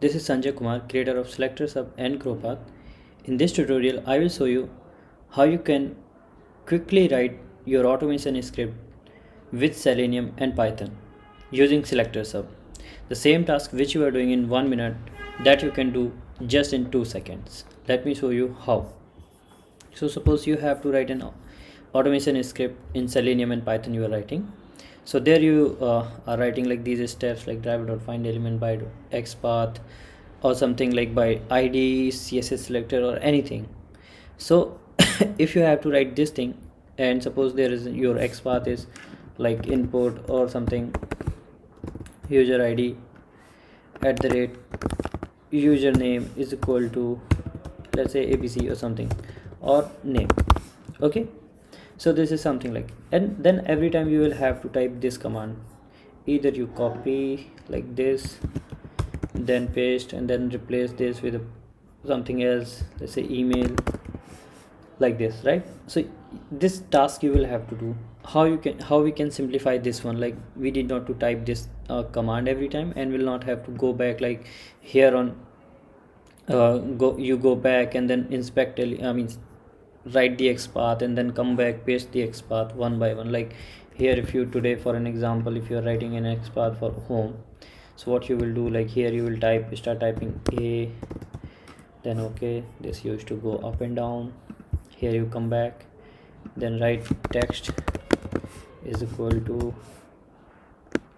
This is Sanjay Kumar, creator of Selector Sub and CrowPath. In this tutorial, I will show you how you can quickly write your automation script with Selenium and Python using Selector Sub. The same task which you are doing in 1 minute that you can do just in 2 seconds. Let me show you how. So suppose you have to write an automation script in Selenium and Python you are writing. So there you are writing like these steps like driver.find element by xpath or something like by id css selector or anything. So if you have to write this thing and suppose there is your xpath is like input or something user id at the rate username is equal to, let's say, abc or something, or name. Okay, so this is something like, and then every time you will have to type this command. Either you copy like this, then paste, and then replace this with something else, let's say email, like this, right? So this task you will have to do. How we can simplify this one, like we did not to type this command every time and will not have to go back like here on go back and then inspect write the xpath and then come back paste the xpath one by one. Like here, if you today for an example, if you are writing an xpath for home, so what you will do, like here you will start typing a, then okay, this used to go up and down. Here you come back, then write text is equal to,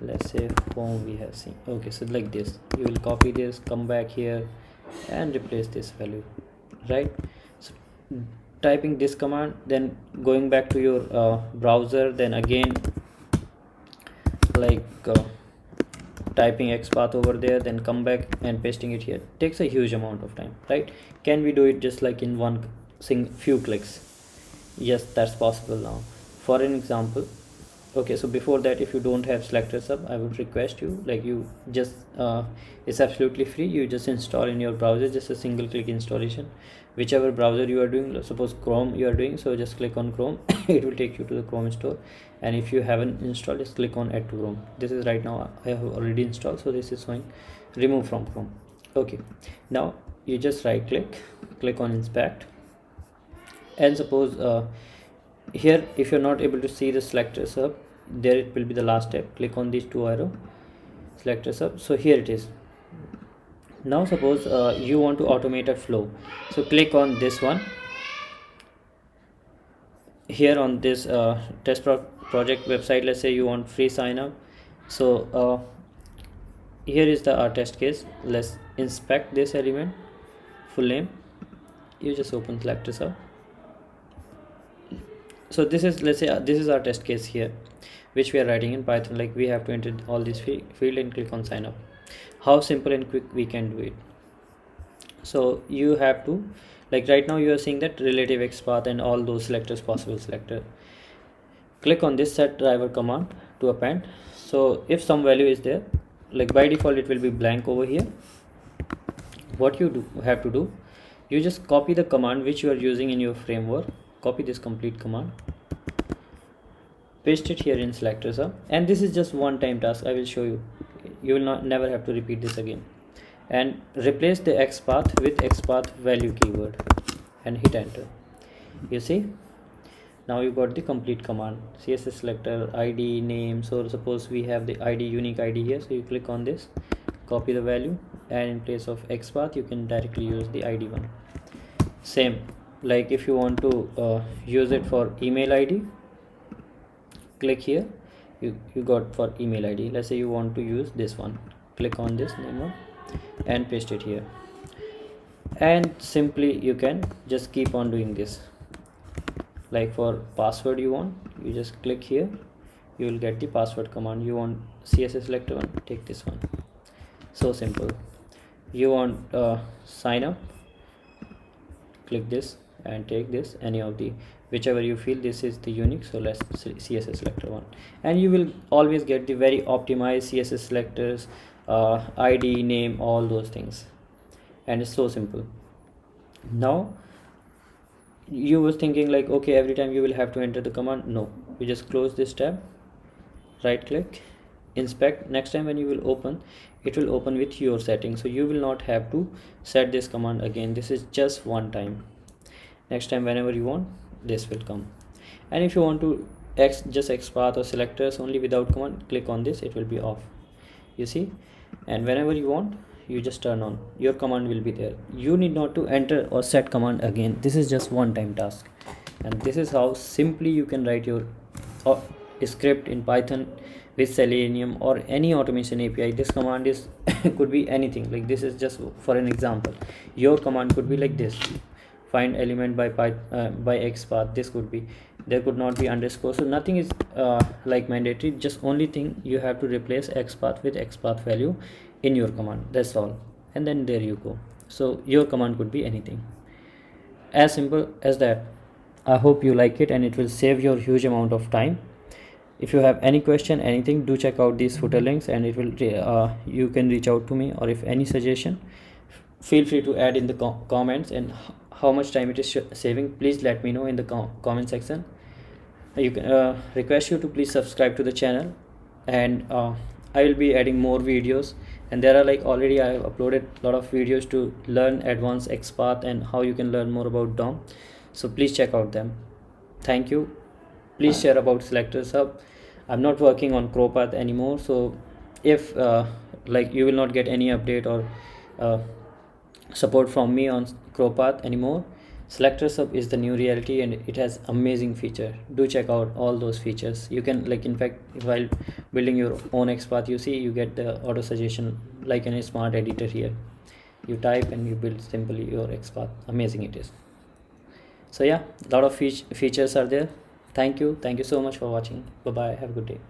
let's say, home we have seen. Okay, so like this you will copy this, come back here and replace this value, right? So typing this command, then going back to your browser, then again like typing xpath over there, then come back and pasting it here, takes a huge amount of time, right? Can we do it just like in one few clicks? Yes, that's possible now. For an example, okay, so before that, if you don't have Selector Sub, I would request you, like you just it's absolutely free, you just install in your browser, just a single click installation, whichever browser you are doing. Suppose Chrome you are doing, so just click on Chrome it will take you to the Chrome store, and if you haven't installed, just click on add to Chrome. This is right now I have already installed, so this is showing remove from Chrome. Okay, now you just right click on inspect, and suppose here if you're not able to see the Selector Sub, there it will be the last step. Click on these two arrow, Selector Sub. So here it is. Now suppose you want to automate a flow, so click on this one here on this project website. Let's say you want free sign up, so here is the test case. Let's inspect this element, full name. You just open Selector Sub. So this is, let's say, this is our test case here which we are writing in Python. Like we have to enter all these field and click on sign up. How simple and quick we can do it. So you have to, like right now you are seeing that relative xpath and all those selectors, possible selector. Click on this set driver command to append. So if some value is there, like by default it will be blank over here. What you have to do, you just copy the command which you are using in your framework. Copy this complete command, paste it here in Selector Sub, and this is just one time task. I will show you, you will never have to repeat this again. And replace the xpath with xpath value keyword and hit enter. You see, now you got the complete command, css selector, id, name. So suppose we have the id, unique id here, so you click on this, copy the value, and in place of xpath you can directly use the id one. Same, like if you want to use it for email id, click here, you got for email id. Let's say you want to use this one, click on this name one and paste it here, and simply you can just keep on doing this. Like for password you want, you just click here, you will get the password command. You want css selector one, take this one. So simple. You want sign up, click this and take this, any of the whichever you feel this is the unique. So let's css selector one, and you will always get the very optimized css selectors, id, name, all those things, and it's so simple. Now you was thinking like, okay, every time you will have to enter the command. No, you just close this tab, right click inspect, next time when you will open, it will open with your settings, so you will not have to set this command again. This is just one time. Next time whenever you want, this will come. And if you want to just XPath or selectors only without command, click on this, it will be off, you see. And whenever you want, you just turn on, your command will be there. You need not to enter or set command again. This is just one time task. And this is how simply you can write your script in Python with Selenium or any automation API. This command is could be anything. Like this is just for an example. Your command could be like this: find element by XPath. This could be, there could not be underscore, so nothing is like mandatory. Just only thing, you have to replace XPath with XPath value in your command, that's all. And then there you go. So your command could be anything, as simple as that. I hope you like it and it will save your huge amount of time. If you have any question, anything, do check out these footer links, and it will you can reach out to me, or if any suggestion, feel free to add in the comments. And how much time it is saving, please let me know in the comment section. You can request you to please subscribe to the channel, and I will be adding more videos. And there are like, already I have uploaded a lot of videos to learn advanced XPath and how you can learn more about DOM, so please check out them. Thank you. Please share about Selectors Hub. I'm not working on CrowPath anymore, so if like you will not get any update or support from me on CrowPath anymore, Selectors Hub is the new reality, and it has amazing feature. Do check out all those features. You can, like, in fact, while building your own XPath, you see you get the auto suggestion like in a smart editor here. You type and you build simply your XPath. Amazing it is. So yeah, a lot of features are there. Thank you so much for watching. Bye bye, have a good day.